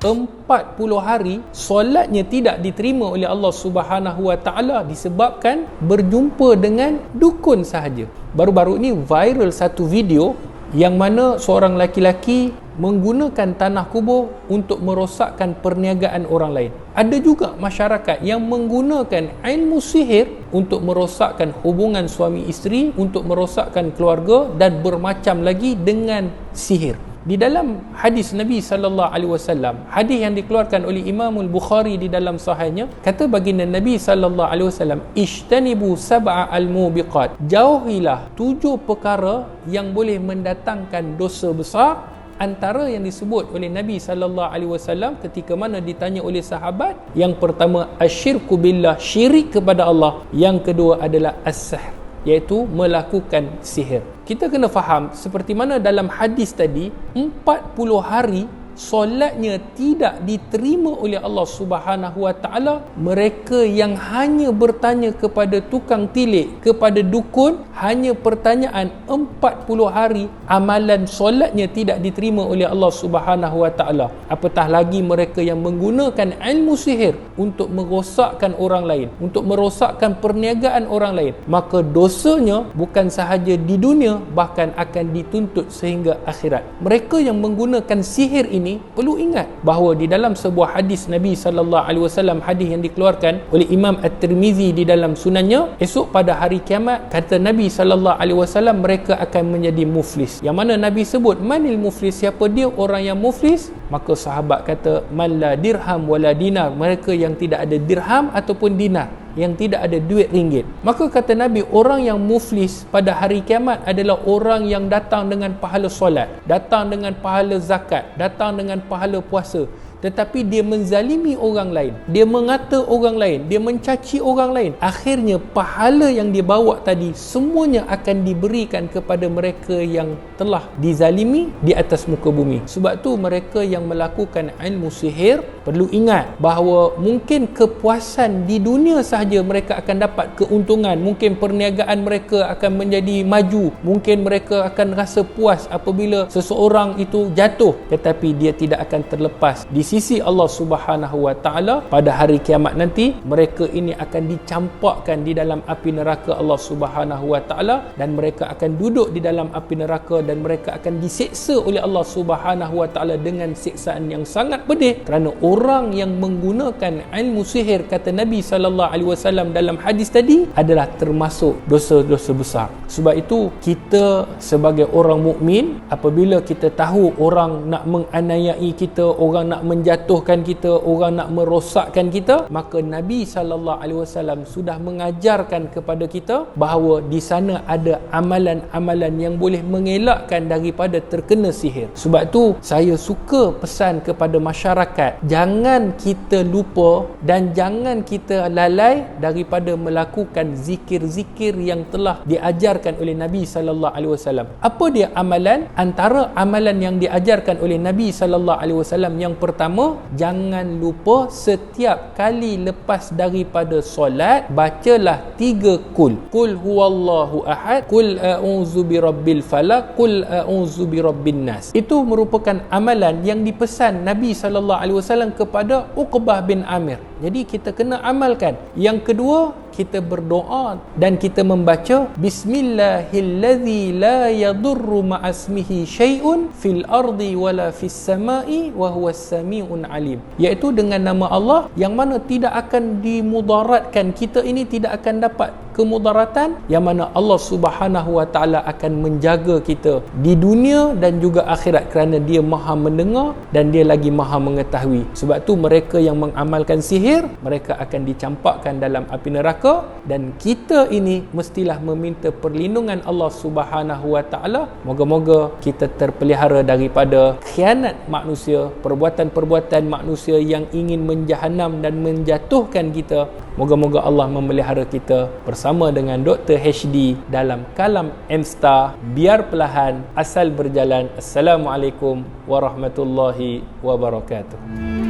40 hari solatnya tidak diterima oleh Allah Subhanahu Wa Taala disebabkan berjumpa dengan dukun sahaja. Baru-baru ini viral satu video yang mana seorang laki-laki menggunakan tanah kubur untuk merosakkan perniagaan orang lain. Ada juga masyarakat yang menggunakan ilmu sihir untuk merosakkan hubungan suami isteri, untuk merosakkan keluarga dan bermacam lagi dengan sihir. Di dalam hadis Nabi sallallahu alaihi wasallam, hadis yang dikeluarkan oleh Imam Al-Bukhari di dalam sahihnya, kata baginda Nabi sallallahu alaihi wasallam, "Ijtanibu sab'a al-mubiqat." Jauhilah 7 perkara yang boleh mendatangkan dosa besar. Antara yang disebut oleh Nabi sallallahu alaihi wasallam ketika mana ditanya oleh sahabat, yang pertama asyirku billah, syirik kepada Allah. Yang kedua adalah as-sihr, iaitu melakukan sihir. Kita kena faham seperti mana dalam hadis tadi, 40 hari solatnya tidak diterima oleh Allah Subhanahu Wa Taala. Mereka yang hanya bertanya kepada tukang tilik, kepada dukun, hanya pertanyaan 40 hari amalan solatnya tidak diterima oleh Allah Subhanahu Wa Taala. Apatah lagi mereka yang menggunakan ilmu sihir untuk merosakkan orang lain, untuk merosakkan perniagaan orang lain, maka dosanya bukan sahaja di dunia, bahkan akan dituntut sehingga akhirat. Mereka yang menggunakan sihir ini perlu ingat bahawa di dalam sebuah hadis Nabi sallallahu alaihi wasallam, hadis yang dikeluarkan oleh Imam At-Tirmizi di dalam sunannya, esok pada hari kiamat, kata Nabi sallallahu alaihi wasallam, mereka akan menjadi muflis. Yang mana Nabi sebut, manil muflis, siapa dia orang yang muflis? Maka sahabat kata, man la dirham wala dinar, mereka yang tidak ada dirham ataupun dinar, yang tidak ada duit ringgit. Maka kata Nabi, orang yang muflis pada hari kiamat adalah orang yang datang dengan pahala solat, datang dengan pahala zakat, datang dengan pahala puasa, tetapi dia menzalimi orang lain, dia mengata orang lain, dia mencaci orang lain. Akhirnya pahala yang dia bawa tadi semuanya akan diberikan kepada mereka yang telah dizalimi di atas muka bumi. Sebab tu mereka yang melakukan ilmu sihir perlu ingat bahawa mungkin kepuasan di dunia sahaja mereka akan dapat keuntungan, mungkin perniagaan mereka akan menjadi maju, mungkin mereka akan rasa puas apabila seseorang itu jatuh, tetapi dia tidak akan terlepas di sisi Allah Subhanahu Wa Taala. Pada hari kiamat nanti mereka ini akan dicampakkan di dalam api neraka Allah Subhanahu Wa Taala, dan mereka akan duduk di dalam api neraka dan mereka akan diseksa oleh Allah Subhanahu Wa Taala dengan siksaan yang sangat pedih, kerana orang yang menggunakan ilmu sihir, kata Nabi sallallahu alaihi wasallam dalam hadis tadi, adalah termasuk dosa-dosa besar. Sebab itu kita sebagai orang mukmin, apabila kita tahu orang nak menganiayai kita, orang nak menjatuhkan kita, orang nak merosakkan kita, maka Nabi sallallahu alaihi wasallam sudah mengajarkan kepada kita bahawa di sana ada amalan-amalan yang boleh mengelakkan daripada terkena sihir. Sebab tu saya suka pesan kepada masyarakat, jangan kita lupa dan jangan kita lalai daripada melakukan zikir-zikir yang telah diajarkan oleh Nabi sallallahu alaihi wasallam. Apa dia amalan? Antara amalan yang diajarkan oleh Nabi sallallahu alaihi wasallam, yang pertama, jangan lupa setiap kali lepas daripada solat, bacalah 3 kul. Kul huwallahu ahad, kul a'udzu birabbil falaq, kul a'udzu birabbin nas. Itu merupakan amalan yang dipesan Nabi sallallahu alaihi wasallam kepada Uqbah bin Amir. Jadi kita kena amalkan. Yang kedua, kita berdoa dan kita membaca bismillahillazi la yadurru ma'asmihi syai'un fil ardi wala fis sama'i wa huwas sami'un alim, iaitu dengan nama Allah yang mana tidak akan dimudaratkan, kita ini tidak akan dapat kemudaratan, yang mana Allah Subhanahu Wa Taala akan menjaga kita di dunia dan juga akhirat, kerana dia maha mendengar dan dia lagi maha mengetahui. Sebab tu mereka yang mengamalkan sihir, mereka akan dicampakkan dalam api neraka, dan kita ini mestilah meminta perlindungan Allah Subhanahu Wa Taala. Moga-moga kita terpelihara daripada khianat manusia, perbuatan-perbuatan manusia yang ingin menjahanam dan menjatuhkan kita. Moga-moga Allah memelihara kita bersama dengan Dr. HD dalam Kalam M-Star. Biar perlahan, asal berjalan. Assalamualaikum warahmatullahi wabarakatuh.